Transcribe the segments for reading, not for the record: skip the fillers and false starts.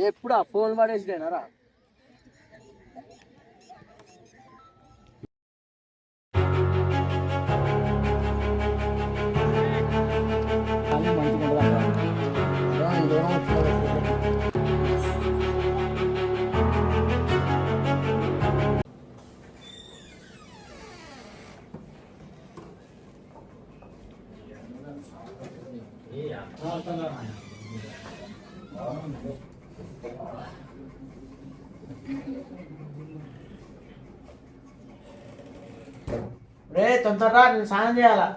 ఎప్పుడు ఆ ఫోన్ పడేసినారా? రే తొందరరా, నేను స్నానం చేయాలా.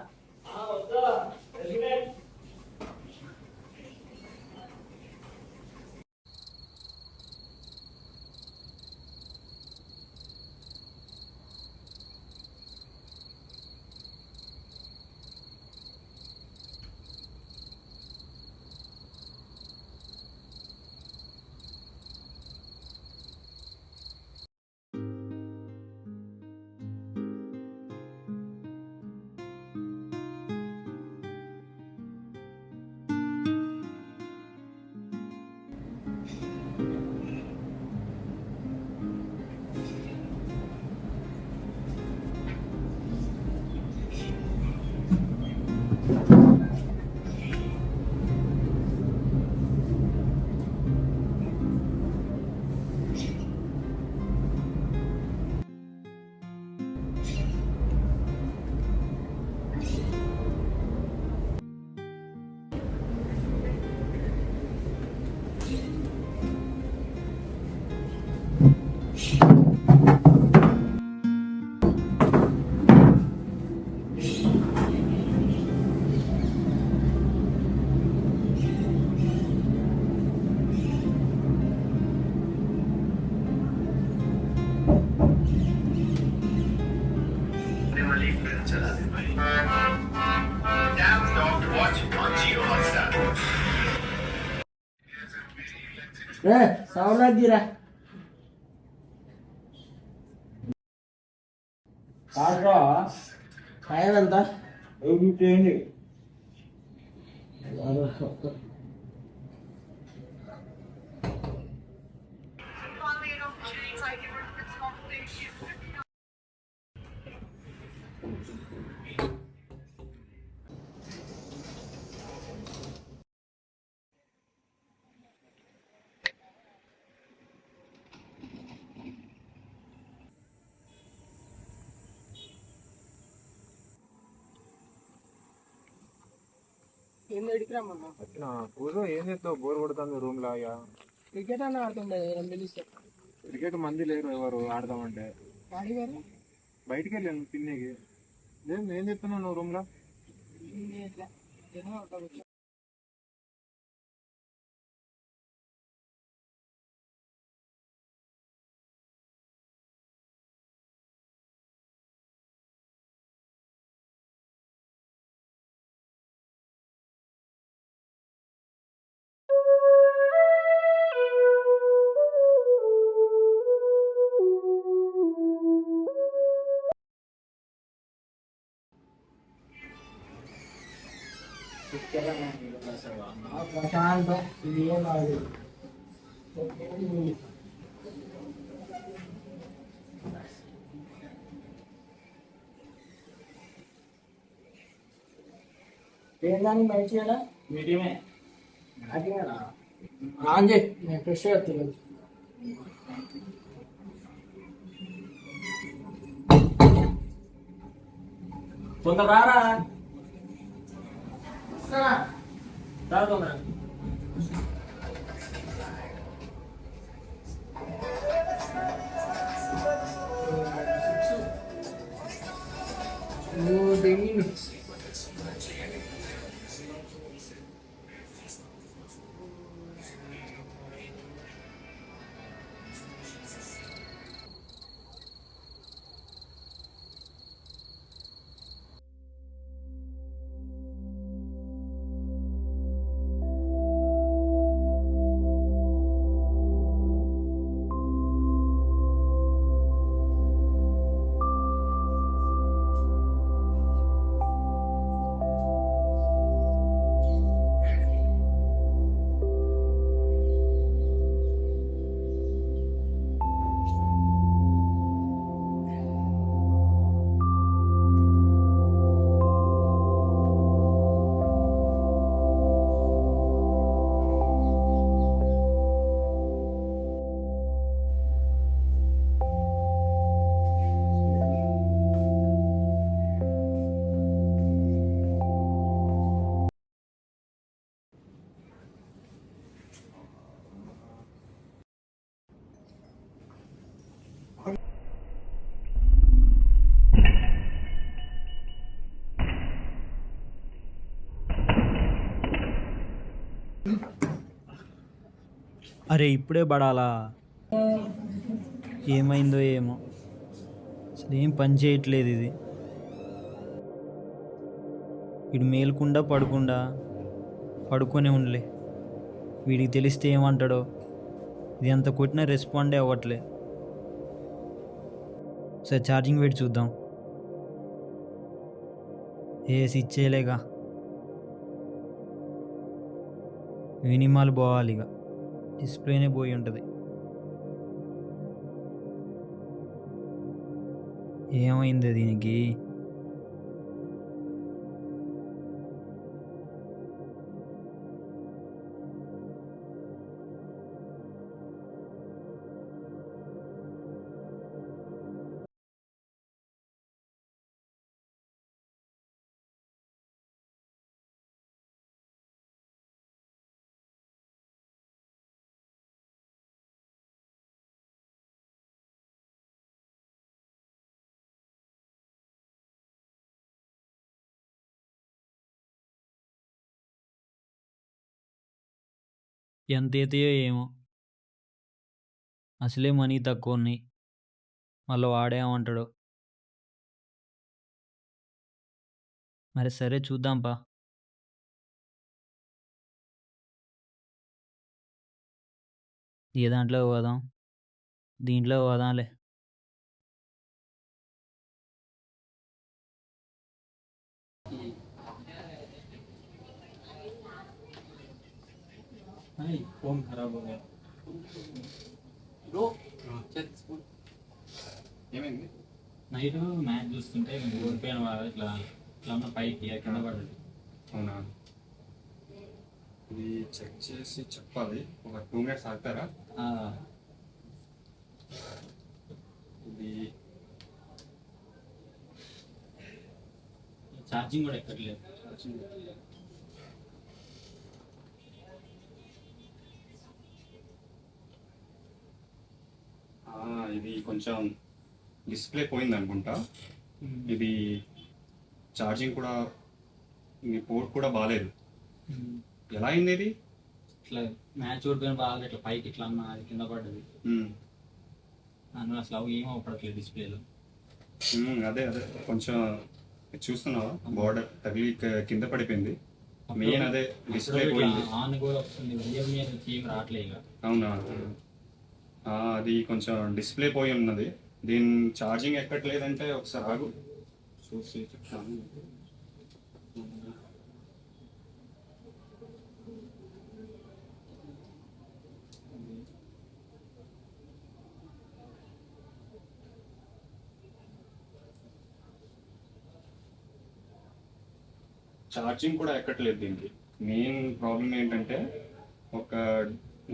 సౌండ్ అద్దిరా. టైం ఎంత? ఏం చేస్తావు? బోర్ కొడుతుంది రూమ్ లాగా. క్రికెట్ అన్న ఆడుతుండే పిలిస్తే. క్రికెట్ మంది లేరు ఎవరు ఆడదామంటే. బయటికి వెళ్ళాను తినేకి. ఏం చెప్తున్నావు నువ్వు రూమ్ లో? ప్రశాంతం. ఇది ఏం కాదు. ఏందాన్ని మంచిగా మీటిమే ఆన్ చేయి. నేను ఫ్రెష్గా తినదు. తొందర రారా. తొందర అరే ఇప్పుడే పడాలా? ఏమైందో ఏమో, అసలు ఏం పని చేయట్లేదు ఇది. వీడు మేలుకుండా పడుకుండా పడుకొని ఉండలే. వీడికి తెలిస్తే ఏమంటాడో. ఇది ఎంత కొట్టినా రెస్పాండే అవ్వట్లే. సరే ఛార్జింగ్ పెట్టి చూద్దాం. స్విచ్ చేయలేగా. మినిమాల్ పోవాలి ఇక, డిస్ప్లేనే పోయి ఉంటుంది. ఏమైంది దీనికి? ఎంత అవుతాయో ఏమో, అసలే మనీ తక్కువ ఉన్నాయి. మళ్ళీ వాడేమంటాడో. మరి సరే చూద్దాంపా. ఏ దాంట్లో పోదాం? దీంట్లో పోదాంలే. फोन खराब हो गया బ్రో. ఏమైంది? నైట్ మ్యాచ్ చూస్తుంటే ఓడిపోయిన వాళ్ళు ఇట్లా ఇట్లా ఉన్న పైకి కింద పడ్డది. అవునా? ఇది చెక్ చేసి చెప్పాలి. ఒక 2 మినిట్స్ ఆగుతారా? ఇది ఛార్జింగ్ కూడా ఎక్కట్లేదు. ఇది కొంచెం డిస్ప్లే పోయింది అనుకుంటా. ఇది ఛార్జింగ్ కూడా, ఇది పోర్ట్ కూడా బాగాలేదు. ఎలా అయింది ఇది? ఇట్లా మ్యాచ్ ఓడిపోయిన బాగా ఇట్లా పైకి ఇట్లా అన్న అది కింద పడ్డది. అందులో అసలు అవి ఏమో పడట్లేదు డిస్ప్లేలో. అదే అదే కొంచెం చూస్తున్నావా, బోర్డర్ తగిలి కింద పడిపోయింది. మెయిన్ అదే డిస్ప్లే పోయింది. ఆన్ కూడా వస్తుంది, రియల్మీ అనేది ఏం రావట్లేదు ఇక. అవునా? అది కొంచెం డిస్ప్లే పోయి ఉన్నది. దీని ఛార్జింగ్ ఎక్కట్లేదంటే ఒకసారి ఆగు, చూసి చెప్తాను. ఛార్జింగ్ కూడా ఎక్కట్లేదు దీనికి. మెయిన్ ప్రాబ్లం ఏంటంటే, ఒక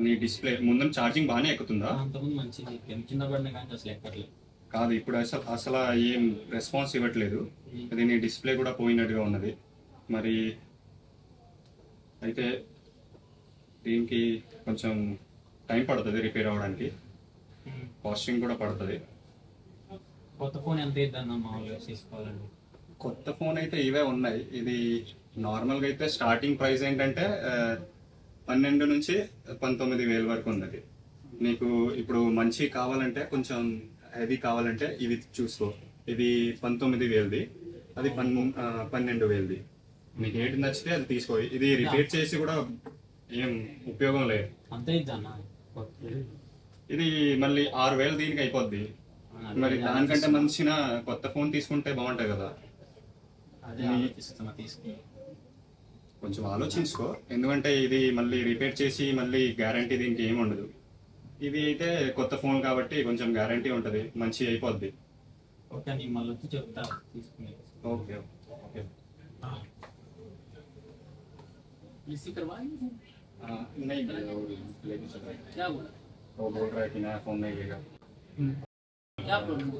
నీ డిస్ప్లే ముందు ఛార్జింగ్ బాగానే ఎక్కుతుందా? అంతకుముందు మంచిది, కింద పడిన కానీ అసలు ఎక్కట్లేదు. కాదు, ఇప్పుడు అసలు ఏం రెస్పాన్స్ ఇవ్వట్లేదు. అది నీ డిస్ప్లే కూడా పోయినట్టుగా ఉన్నది. మరి అయితే దీనికి కొంచెం టైం పడుతుంది రిపేర్ అవ్వడానికి, కాస్టింగ్ కూడా పడుతుంది. కొత్త ఫోన్ ఎంత ఇద్దన్నా మామూలుగా తీసుకోవాలండి? కొత్త ఫోన్ అయితే ఇవే ఉన్నాయి. ఇది నార్మల్గా అయితే స్టార్టింగ్ ప్రైస్ ఏంటంటే 12 నుంచి 19,000 వరకు ఉన్నది. నీకు ఇప్పుడు మంచి కావాలంటే, కొంచెం హెవీ కావాలంటే ఇవి చూసుకో. ఇది 19,000ది, అది 12,000ది. నీకు ఏంటి నచ్చితే అది తీసుకో. ఇది రిపేర్ చేసి కూడా ఏం ఉపయోగం లేదు. అంతే ఇద్దన్నా. ఇది మళ్ళీ 6,000 దీనికి అయిపోద్ది. మరి దానికంటే మంచిన కొత్త ఫోన్ తీసుకుంటే బాగుంటుంది కదా. కొంచెం ఆలోచించుకో, ఎందుకంటే ఇది మళ్ళీ రిపేర్ చేసి మళ్ళీ గ్యారంటీ దీనికి ఏమి ఉండదు. ఇది అయితే కొత్త ఫోన్ కాబట్టి కొంచెం గ్యారంటీ ఉంటుంది, మంచి అయిపోద్ది. ఓకే, నేను మళ్ళీ వచ్చి చెప్తా తీసుకుని. Okay okay. नहीं लेके चल रहा है। क्या बोला? वो बोल रहा है कि नया फोन नहीं लेगा। क्या प्रॉब्लम?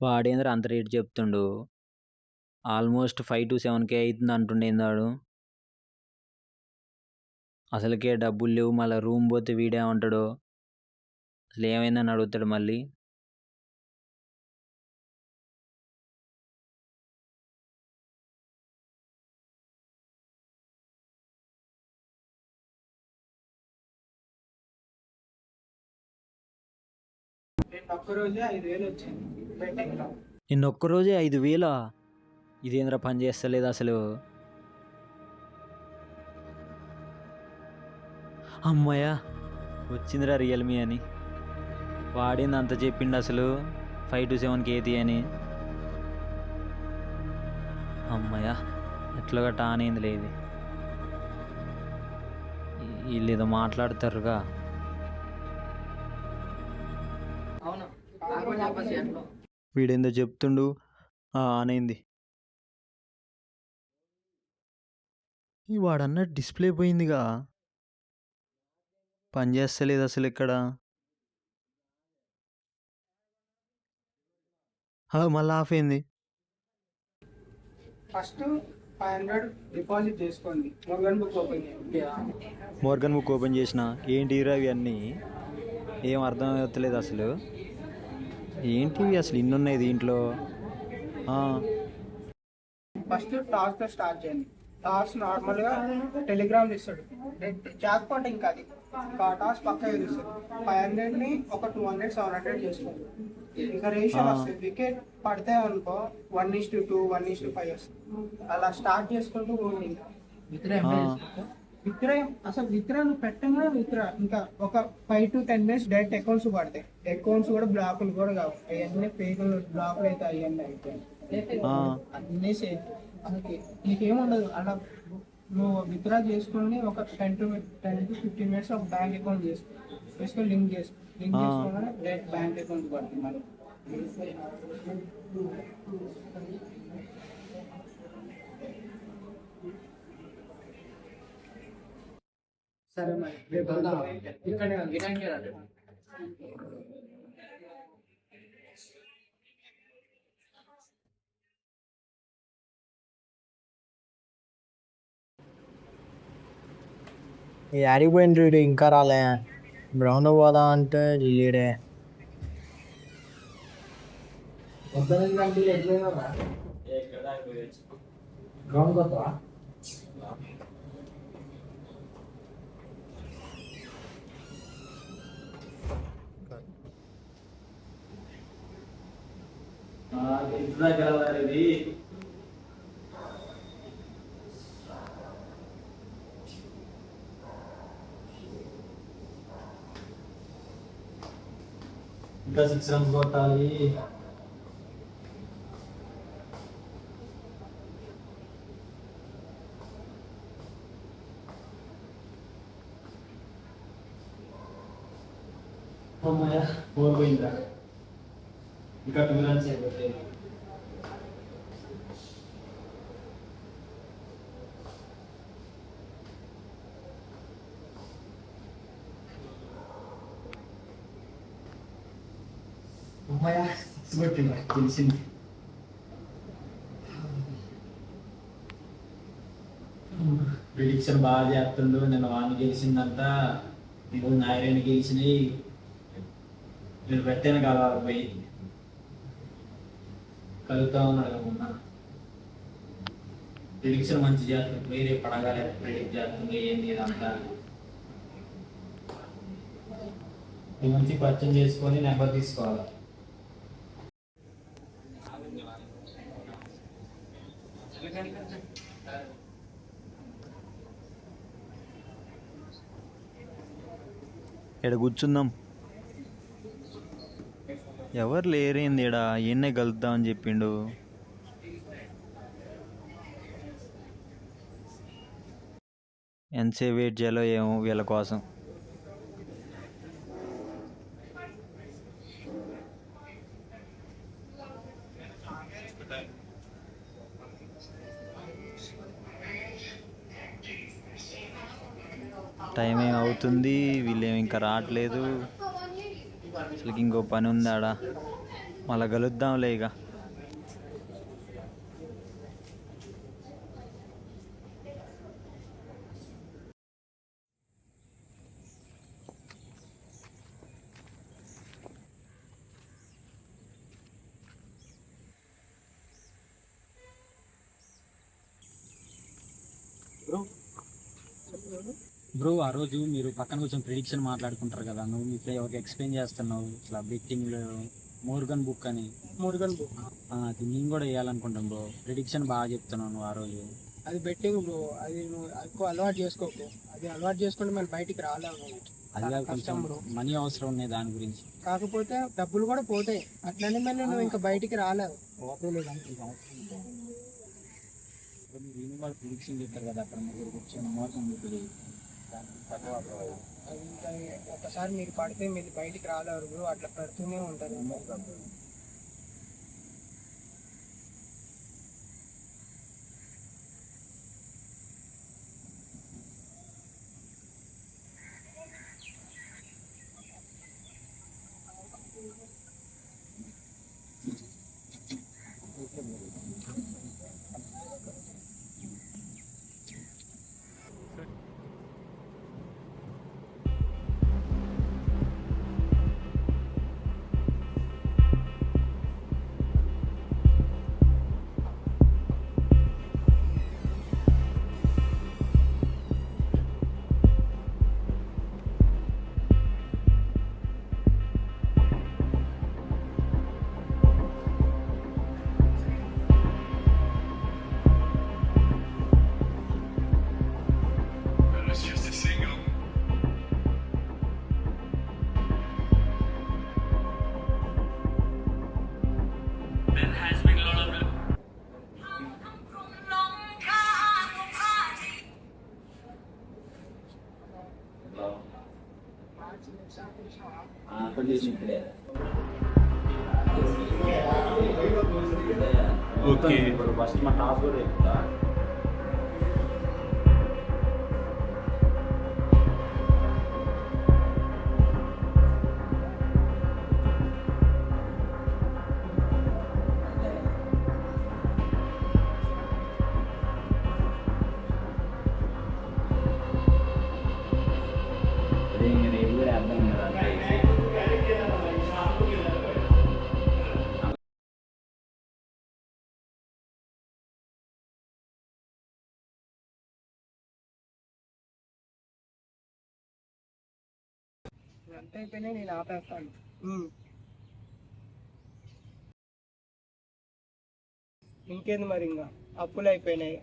వాడేంద్ర అంత రేట్ చెప్తుండు? ఆల్మోస్ట్ 5 to 7K అవుతుంది అంటుండేందాడు. అసలుకే డబ్బులు లేవు, మళ్ళీ రూమ్ పోతే వీడేమంటాడో. అసలు ఏమైందని అడుగుతాడు మళ్ళీ. ఒక్కరోజే 5,000 వచ్చింది బెట్టింగ్లో. నిన్న ఒక్కరోజే 5,000? ఇదేంద్ర పని చేస్తలేదు అసలు. అమ్మయ్య వచ్చిందిరా రియల్మీ అని. వాడింది అంత చెప్పిండు అసలు 5 to 7 కేతి అని. అమ్మయ్య ఎట్లా గట్ట ఆనేంది లేదు. వీళ్ళు ఏదో మాట్లాడతారుగా. అవును నాకు చెప్పచ్చు ఎట్లా. వీడేందో చెప్తుండు ఆనైంది. ఈ వాడన్న డిస్ప్లే పోయిందిగా, పని చేస్తలేదు అసలు ఇక్కడ. మళ్ళీ ఆఫ్ అయింది. ఫస్ట్ 500 డిపాజిట్ చేసుకోండి, మోర్గన్ బుక్ ఓపెన్ చేయండి. మోర్గన్ బుక్ ఓపెన్ చేసిన ఏంటిరా ఇవి అన్నీ ఏం అర్థం అవుతలేదు అసలు. ఏంటివి అసలు ఇన్ని ఉన్నాయి దీంట్లో. ఫస్ట్ టాస్క్ స్టార్ట్ చేయండి. టాస్క్ నార్మల్గా టెలిగ్రామ్ ఇస్తాడు, జాక్ పాట్ ఇంకా అది టాస్క్ పక్క ఇస్తాడు. 500ని ఒక 200 700 చేసుకోండి. ఇంకా రేషియో వస్తుంది. వికెట్ పడితే అనుకో 1:2 1:5 వస్తుంది. అలా స్టార్ట్ చేసుకుంటూ పోండి. విత్డ్రా అసలు విత్డ్రా నువ్వు పెట్టంగా విత్డ్రా ఇంకా ఒక 5 to 10 days డైరెక్ట్ అకౌంట్స్ పడతాయి. అకౌంట్స్ కూడా బ్లాకులు కూడా కావు, అవన్నీ ఫేక్ బ్లాకులు అయితే అవన్నీ అయిపోయాయి. అన్నీ సేఫ్. అందుకే నీకేముండదు అలా. నువ్వు విత్డ్రా చేసుకుని ఒక 10 to 15 minutes ఒక బ్యాంక్ అకౌంట్ చేసుకొని లింక్ చేసుకోగానే డైరెక్ట్ బ్యాంక్ అకౌంట్ పడుతుంది మరి. సరే మరి రేపు ఇక్కడే యాడికి పోయిండ్రు ఇంకా రాలే. గ్రౌండ్ పోదాం అంటే లీడే. గ్రౌండ్ పోతావా? ఇది ఇంకా 6 runs కొట్టాలి. అమ్మాయ 4 పోయిందా, ఇంకా 2 runs అయిపోతాయి. అమ్మాయ 6 కొట్టిందా, తెలిసింది. ప్రిడిక్షన్ బాగా చేస్తుండు. నేను వాడిని గెలిచిందంతా, ఈరోజు నాయని గెలిచినాయి. నేను పెట్టాను కదా పోయి కలుగుతా ఉన్నాడు మొన్న. ప్రిడిక్షన్ మంచి చేస్తుంది, పోయి రేపు పడగాలి ప్రిడిక్ట్ చేస్తుంది ఏంది ఇదంతా. మంచి పరిచయం చేసుకొని నెంబర్ తీసుకోవాలి. ఇక్కడ కూర్చుందాం. ఎవరు లేరేంది ఈడ, ఈయన్నే కలుద్దామని చెప్పిండు. ఎంతసేపు వెయిట్ చేయాలో ఏమో వీళ్ళ కోసం. టైం ఏం అవుతుంది, వీళ్ళేమి ఇంకా రావట్లేదు. అసలుకి ఇంకో పని ఉంది ఆడ, మళ్ళీ కలుద్దాంలే ఇక. బ్రో ఆ రోజు మీరు పక్కన కూర్చొని ప్రిడిక్షన్ మాట్లాడుకుంటారు కదా, నువ్వు మీ ఎవరికి ఎక్స్ప్లెయిన్ చేస్తున్నావు ఇట్లా బెట్టింగ్ మోర్గన్ బుక్ అని. మురుగన్ బుక్ అది నేను కూడా వేయాలనుకుంటాను బ్రో. ప్రిడిక్షన్ బాగా చెప్తున్నావు నువ్వు ఆ రోజు. అది బెట్టింగ్ బ్రో, అది నువ్వు ఎక్కువ అలవాటు చేసుకోకు. అది అలవాటు చేసుకుంటే మనం బయటికి రాలేము నువ్వు. అది చాలా కాదు, కొంచెం కష్టం బ్రో. మనీ అవసరం ఉన్నాయి దాని గురించి. కాకపోతే డబ్బులు కూడా పోతాయి అట్లనే, మళ్ళీ నువ్వు ఇంకా బయటికి రాలేవు. మీరు వాళ్ళు ప్రిడిక్షన్ చెప్పారు కదా, అక్కడ ముగ్గురు కూర్చొని మోసం చెప్పి అది ఇంకా ఒకసారి మీరు పడితే మీరు బయటికి రాలేరు బ్రో, అట్లా పెడుతూనే ఉంటారు. ఓకే. ఫస్ట్ మా టాప్ కూడా చెప్తా. ఎంత అయిపోయినాయి నేను ఆపేస్తాను. ఇంకేంది మరి, ఇంకా అప్పులు అయిపోయినాయి,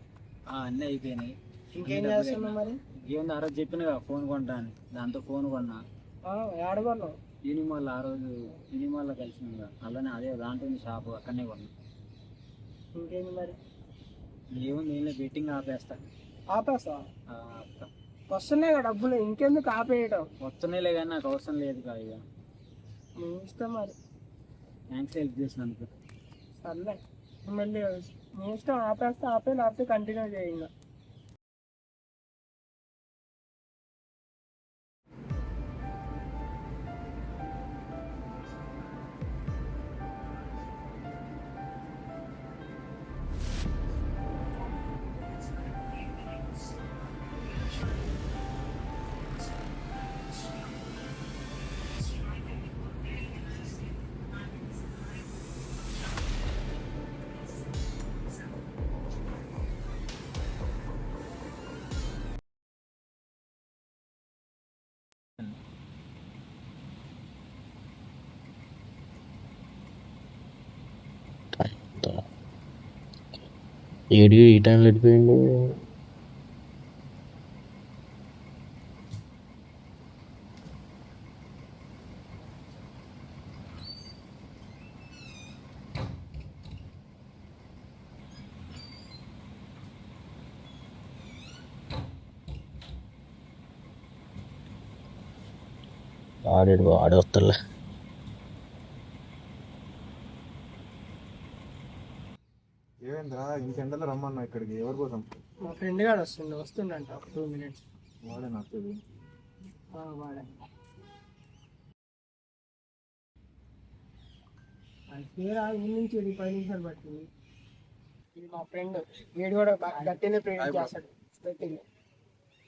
అన్నీ అయిపోయినాయి. ఇంకేం చేస్తున్నావు మరి? ఏముంది, ఆ రోజు చెప్పిన కదా ఫోన్ కొంటాను, దాంతో ఫోన్ కొన్నా. ఏడగొన్నావు? యూనిమాల్ ఆ రోజు యూనిమాల్లో కలిసినాం కదా, అలానే అదే దాంట్లో షాపు అక్కడనే కొన్నా. ఇంకేంది మరి? ఏముంది, నేను బెట్టింగ్ ఆపేస్తా. ఆపేస్తా? ఆపుతా. వస్తున్నాయి కదా డబ్బులు, ఇంకెందుకు ఆపేయటం? వస్తున్నాయిలే కానీ నాకు అవసరం లేదు కదా ఇక. నీ ఇష్టం మరి. థ్యాంక్స్ హెల్ప్ చేసినందుకు. సర్లే, మళ్ళీ నీ ఇష్టం, ఆపేస్తే ఆపే, లేకపోతే కంటిన్యూ చేయంగా. ఏడు ఈ టైంలో వెళ్ళిపోయిండు. ఆడేస్తాలే. ఏమేంద్రా ఇంకెండలో రమ్మన్నా ఇక్కడికి, ఎవరి కోసం? మా ఫ్రెండ్ గారు వస్తుండంట, ఒక 2 minutes. వాడే నాకు తెలియదు. వాడే పేరా ఈ నుంచి 10 నిమిషాలు పట్టింది. ఇది మా ఫ్రెండ్, వీడు కూడా గట్టినే ప్రేరేట్ చేస్తాడు బెట్టింగ్.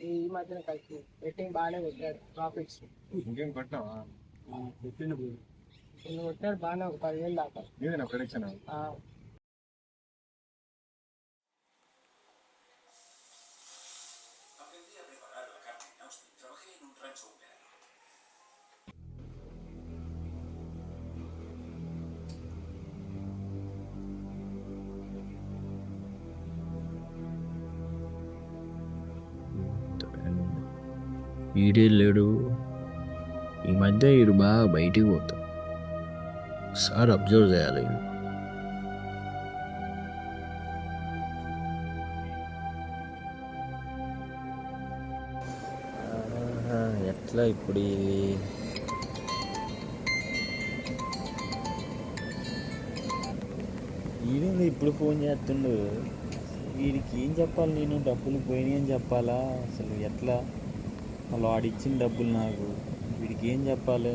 ఈ మధ్యన కలిసి బెట్టింగ్ బాగానే కొట్టాడు, ప్రాఫిట్స్. ఇంకేం కొట్టినావా? కొట్టాడు బాగానే, ఒక 10,000 దాకా. నీదేనా ప్రొడక్షన్? ఈడే లేడు. ఈ మధ్య ఈడు బాగా బయటికి పోతాం. సార్ అబ్జర్వ్ చేయాలి. ఎట్లా ఇప్పుడు ఈడేంది ఇప్పుడు ఫోన్ చేస్తుండు? వీడికి ఏం చెప్పాలి? నేను డబ్బులు పోయినాయి అని చెప్పాలా? అసలు ఎట్లా? వాళ్ళు వాడిచ్చిన డబ్బులు నాకు, వీడికి ఏం చెప్పాలి?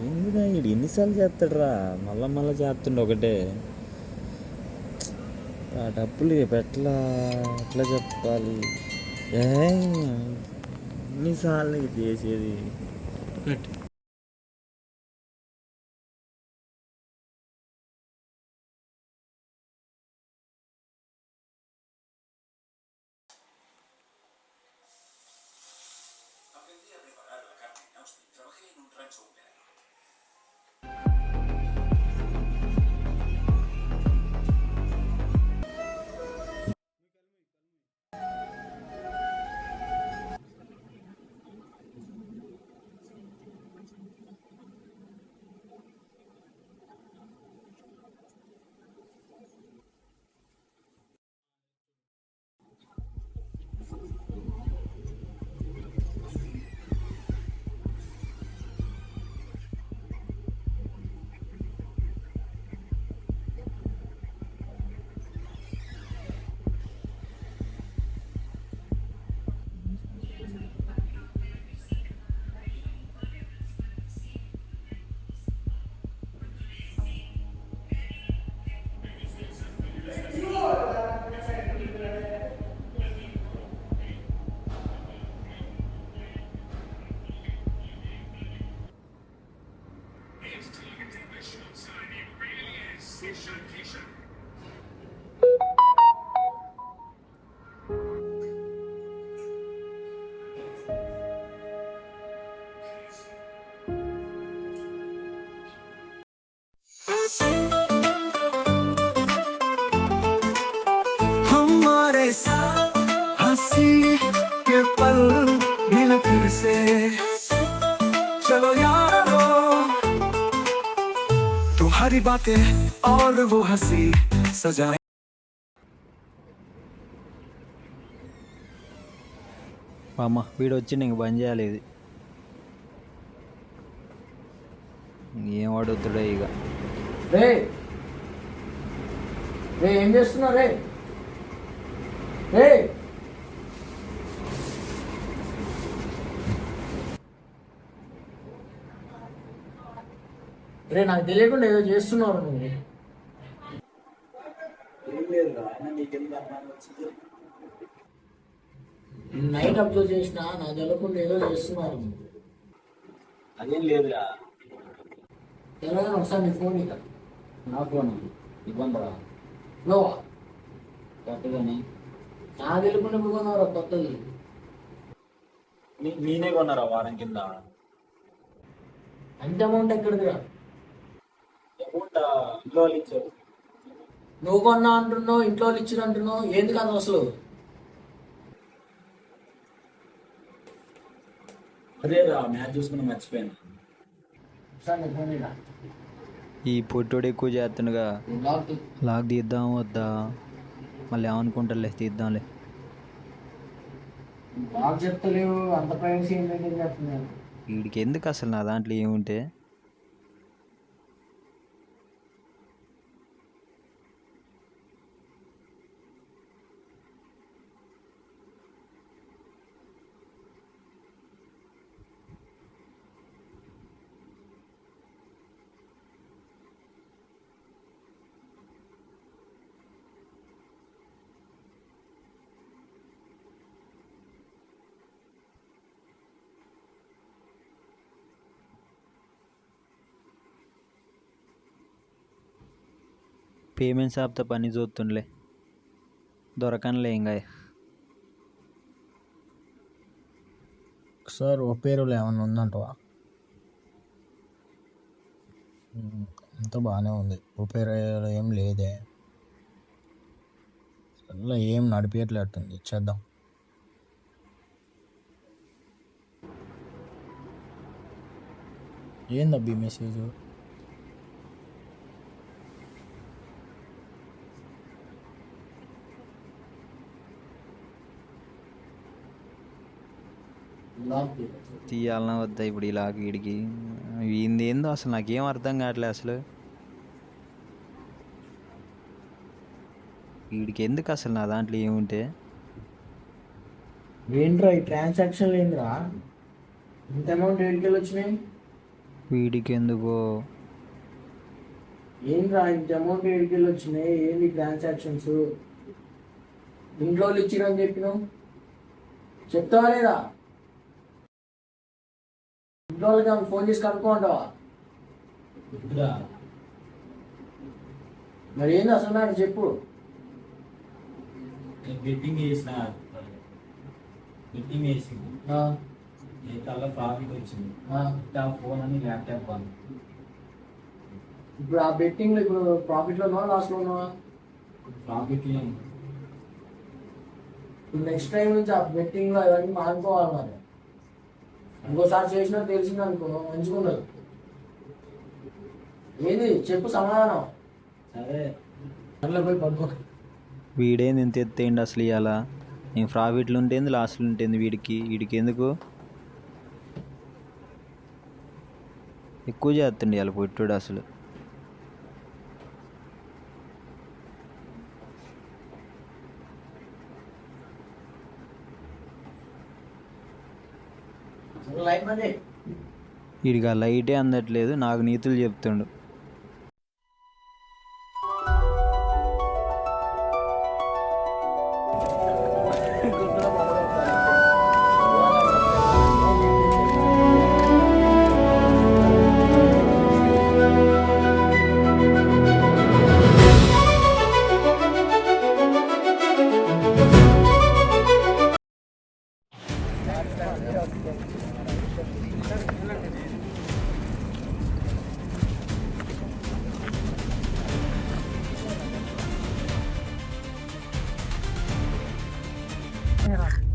ఎందుకు వీడు ఎన్నిసార్లు చేస్తాడు రా? మళ్ళా చేస్తుండే ఒకటే. ఆ డబ్బులు ఎట్లా ఎట్లా చెప్పాలి? ఎన్నిసార్లు ఇది చేసేది? हमारे साथ हंसी के पल मिल फिर से चलो यारो तुम्हारी बातें और वो हंसी सजाए అమ్మ వీడు వచ్చి ఇంక బంద్ చేయాలి ఇది. ఏం అడుగుతాడో ఇక. రే రే ఏం చేస్తున్నావు రే? రే రే నాకు తెలియకుండా ఏదో చేస్తున్నావు నువ్వు. నైట్ అబ్జర్వ్ చేసిన నాకు తెలియకుండా ఏదో చేస్తున్నారు. అదేం లేదురా. ఎవరైనా ఒకసారి నీ ఫోన్ ఇక నా ఫోన్ ఇబ్బందిరా. నువ్వా కొత్తగానే నాకు తెలియకుండా ఇప్పుడు కొన్నావు కొత్తది. నేనే కొన్నారా వారం కింద. అంత అమౌంట్ ఎక్కడిదిరా? అమౌంట్ ఇంట్లో వాళ్ళు ఇచ్చారు. నువ్వు కొన్నా అంటున్నావు, ఇంట్లో వాళ్ళు ఇచ్చిన అంటున్నావు, ఏంది కాదు అసలు? అదేరా మ్యాచ్ చూసుకుని మర్చిపోయాను. సార్ నీ ఫోన్ ఇక ఈ పొట్టోడు ఎక్కువ చేస్తుండగా లాగ్ తీద్దాం వద్దా? మళ్ళీ ఏమనుకుంటారులే, తీద్దాంలే. బాగా చెప్తలేవు, అంత ప్రైవసీ ఏంటంటే చెప్తున్నాను. వీడికి ఎందుకు అసలు నా దాంట్లో ఏముంటే? పేమెంట్స్ ఆప్తో పని చూస్తుండలే, దొరకనులే ఇంకా. సార్ ఓ పేరులో ఏమన్నా ఉందంటవా? అంతా బాగానే ఉంది, రిపేర్ ఏం లేదే, అసలు ఏం నడిపించట్లేటుంది. ఇచ్చేద్దాం. ఏందబ్బి మెసేజ్? తీయాలన్నా వద్దా ఇప్పుడు ఇలా వీడికి? ఏందో అసలు నాకేం అర్థం కావట్లే అసలు. వీడికి ఎందుకు అసలు నా దాంట్లో ఏముంటే? ఏంట్రా ఈ ట్రాన్సాక్షన్ ఏంద్రా, ఇంత అమౌంట్ ఏడికెళ్ళి వచ్చినాయి? వీడికి ఎందుకో ఏంట్రా ఇంత అమౌంట్ ఏడికెళ్ళి వచ్చినాయి? ఏంది ట్రాన్సాక్షన్స్? ఇంట్లో వాళ్ళు ఇచ్చిరని చెప్పినావు, చెప్తావా లేదా? ఇంట్లో వాళ్ళకి ఫోన్ చేసి కనుక్కోమంటావా? మరి ఏంది అసలు నాకు చెప్పు. బెట్టింగ్ చేసిన బెట్టింగ్ చేసి ఆ, కల్లా ప్రాఫిట్ వచ్చింది. ఆ. ఫోన్ అని ల్యాప్టాప్ వాళ్ళు ఇప్పుడు ఆ బెట్టింగ్ లో ఇప్పుడు ప్రాఫిట్ లో ఉన్నావా, లాస్ లో ఉన్నావా? ప్రాఫిట్ ఇప్పుడు నెక్స్ట్ టైం నుంచి ఆ బెట్టింగ్ లో ఇవన్నీ మానుకోవాలి. మరి ఇంకోసారి చేసినా తెలిసింది అనుకో మంచిగా ఉండదు. ఏది చెప్పు సమాధానం. సరే అందులో పోయి పడుకో. వీడేంది ఎంత ఎత్తేయండి అసలు ఇవాళ? నేను ప్రాఫిట్లు ఉంటేంది లాస్ట్లు ఉంటేంది వీడికి ఎందుకు ఎక్కువ చేస్తుండే ఇవాళ పొట్టుడు అసలు. లైట్ మంది వీడికి ఆ లైటే అందట్లేదు, నాకు నీతులు చెప్తుండు.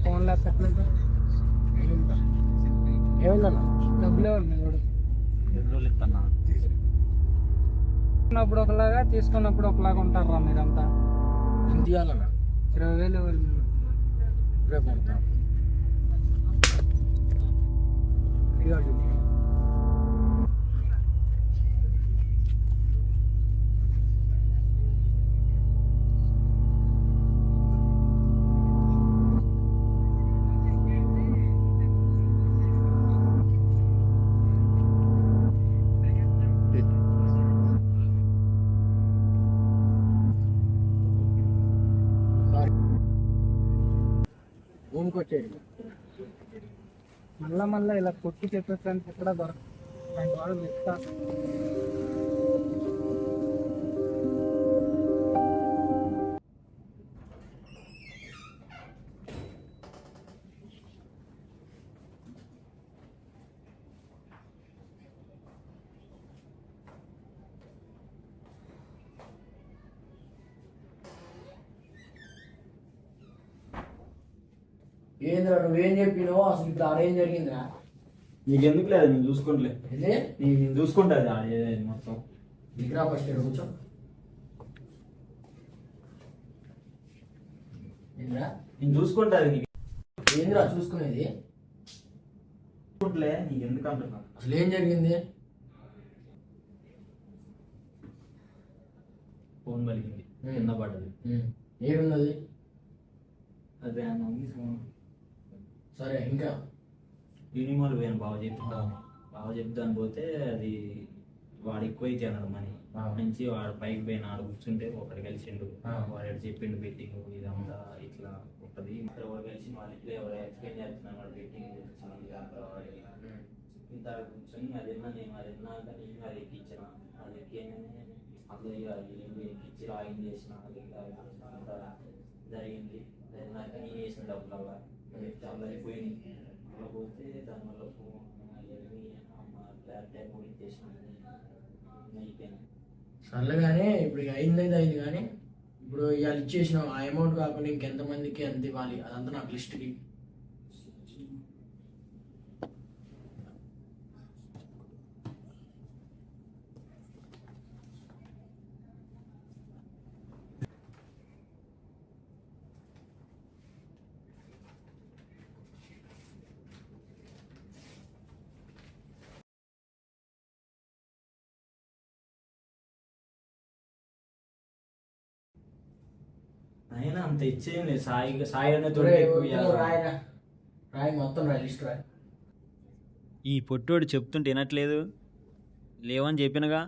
ఫోన్ ల్యాప్టాప్ ఏమైందన్నా? డబ్బులే ఉన్నాయి వాడు. ఎన్ని రోజులు ఇస్తున్నా? తీసుకున్నప్పుడు ఒకలాగా తీసుకున్నప్పుడు ఒకలాగా ఉంటారు రా మీరంతా. ఎంత ఇవ్వాలన్నా? 20,000 ఇవ్వాలి. రేపు పడతాం. ఇంకొచ్చేది మళ్ళా ఇలా కొట్టి చెప్పేసానికి ఎక్కడ దొరకదు. అలాంటి వాడు చెప్తా. ఏంద్రా నువ్వేం చెప్పినావు అసలు? ఇప్పుడు ఆడేం జరిగిందిరా? నీకు ఎందుకు లేదు, నేను చూసుకుంటలే. ఇదే నేను చూసుకుంటా మొత్తం. దిగరా ఫస్ట్ కూర్చో. ఏంద్రా నేను చూసుకుంటా. నీకు ఏంద్రా చూసుకునేది? చూసుకుంటలే, నీకు ఎందుకు అంటున్నా? అసలు ఏం జరిగింది? ఫోన్ పలికింది, కింద పడ్డది. ఏమున్నది? అదే ఉంది ఫోన్. సరే ఇంకా యూనిమాల్ పోయాను, బాగా చెప్తాను పోతే అది వాడు ఎక్కువ అయితే అన్నాడు మనీ నుంచి. వాడు పైకి పోయిన ఆడు కూర్చుంటే ఒకటి కలిసిండు. వాడు చెప్పిండు బెట్టింగ్ ఇదంతా ఇట్లా ఉంటుంది. ఎవరు కలిసి వాళ్ళు ఇట్లా ఎవరు ఎక్స్ప్లెయిన్ చేస్తున్నాను వాడు బెట్టింగ్ వాడికి ఇంత కూర్చొని అది నేను అది ఎక్కించిన. అది ఎక్కించగానే అందులో ఎక్కించి లాగిన్ చేసిన. అది జరిగింది. నాకు నేను వేసిన డబ్బులు చాలా అయిపోయినాయి. అలా పోతే దానివల్ల ఫోన్ అమ్మ ల్యాప్టాప్ కూడా ఇచ్చేసిన అయిపోయినాయి. సర్లే కానీ ఇప్పుడు ఇక అయింది అయింది కానీ ఇప్పుడు ఇవాళ ఇచ్చేసిన ఆ అమౌంట్ కాకుండా ఇంకెంతమందికి ఎంత ఇవ్వాలి అదంతా నాకు లిస్ట్కి. అయినా అంత ఇచ్చేయండి. సాయి అనే తోడు రాయరా రాయి మొత్తం రాయి లిస్ట్ రాయి. ఈ పొట్టోడు చెప్తుంటే వినట్లేదు. లేవని చెప్పినగా.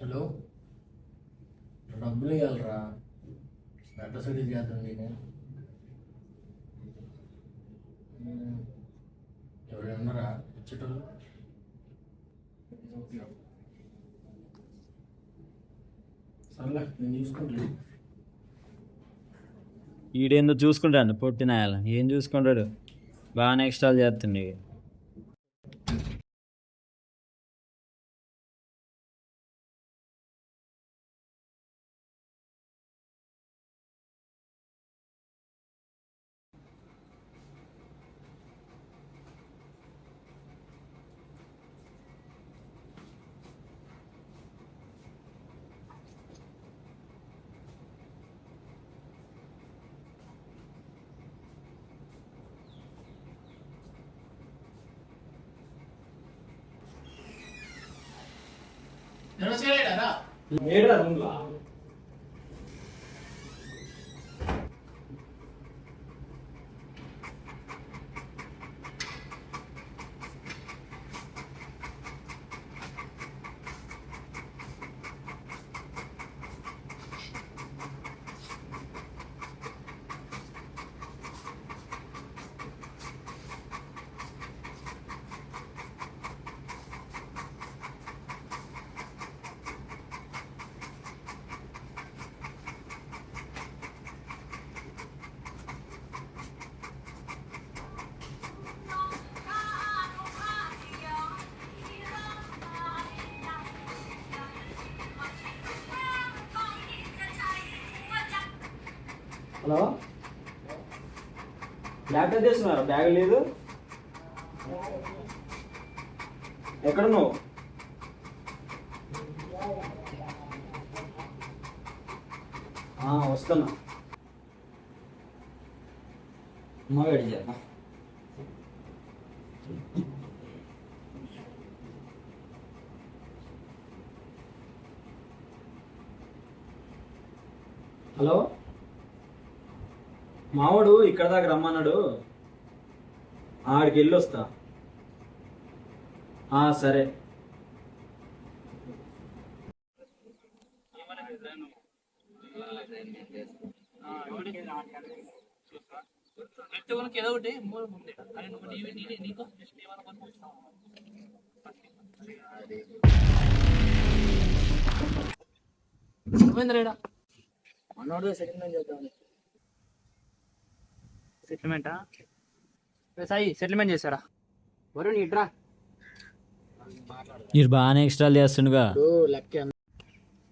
హలో, డబ్బులు ఇవ్వాలరా, ఎట్లా సెటిల్ చేద్దాం నేను? ఎవరైనారా ఇచ్చేటోళ్ళు? సర్లే నేను చూసుకుంటాను. ఈడేందో చూసుకుంటాను పొట్టినాయాల. ఏం చూసుకుంటాడు, బాగానే ఎక్స్ట్రాలు చేస్తుండే. హలో, ల్యాప్టాప్ చేస్తున్నారా? బ్యాగ్ లేదు. ఎక్కడ నువ్వు? వస్తున్నా. మా వెయిట్ చేద్దాం. హలో, మావాడు ఇక్కడ దాకా రమ్మన్నాడు, ఆడికి వెళ్ళి వస్తా. సరే. మనోడు సెటిల్మెంట్ చేద్దాం. సెటిల్మెంటా? సాయి సెటిల్మెంట్ చేశారా? వరుణ్ ఇట్రా. మీరు బాగానే ఎక్స్ట్రాలు చేస్తుండగా. ఇప్పుడు లెక్క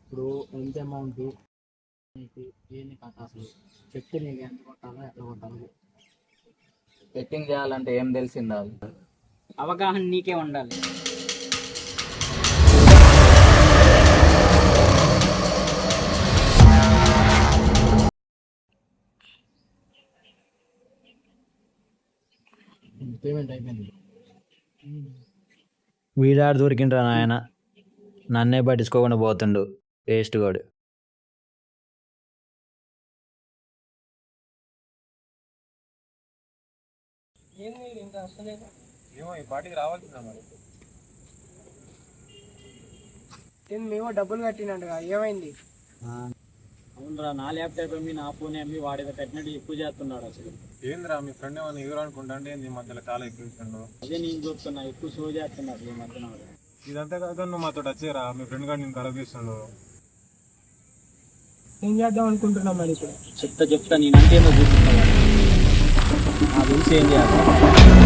ఇప్పుడు ఎంత అమౌంట్ నీకు ఏంది కథ అసలు చెప్తే నీకు ఎంత కొట్టాలో ఎట్లా కొట్టాలో. సెట్టింగ్ చేయాలంటే ఏం తెలిసిందా? అవగాహన నీకే ఉండాలి. పేమెంట్ అయిపోయింది. వీడాడు దొరికిండ్రా నాయన, నన్నే పట్టించుకోకుండా పోతుండు వేస్ట్ గాడు. మేము డబ్బులు కట్టినట్టుగా ఏమైంది? అవునరా, నా ల్యాప్టాప్ అమ్మి నా ఫోన్ అమ్మి వాడి కట్టినట్టు ఎక్కువ చేస్తున్నాడు అసలు. ఏంద్రా మీ ఫ్రెండ్ ఏమైనా ఎదురు అనుకుంటా అంటే నీ మధ్యలో కాలు ఎక్కువ. అదే నేను చూస్తున్నా, ఎక్కువ షో చేస్తున్నాడు ఈ మధ్యన వాడు. ఇదంతా కాక నువ్వు మాతో వచ్చేరా, మీ ఫ్రెండ్ గారు నేను కలపిస్తుండు. ఏం చేద్దాం అనుకుంటున్నాం మరి ఇప్పుడు? చెప్తా నేనంటే నువ్వు చూస్తున్నావు, నా తెలిసి ఏం చేయాలి.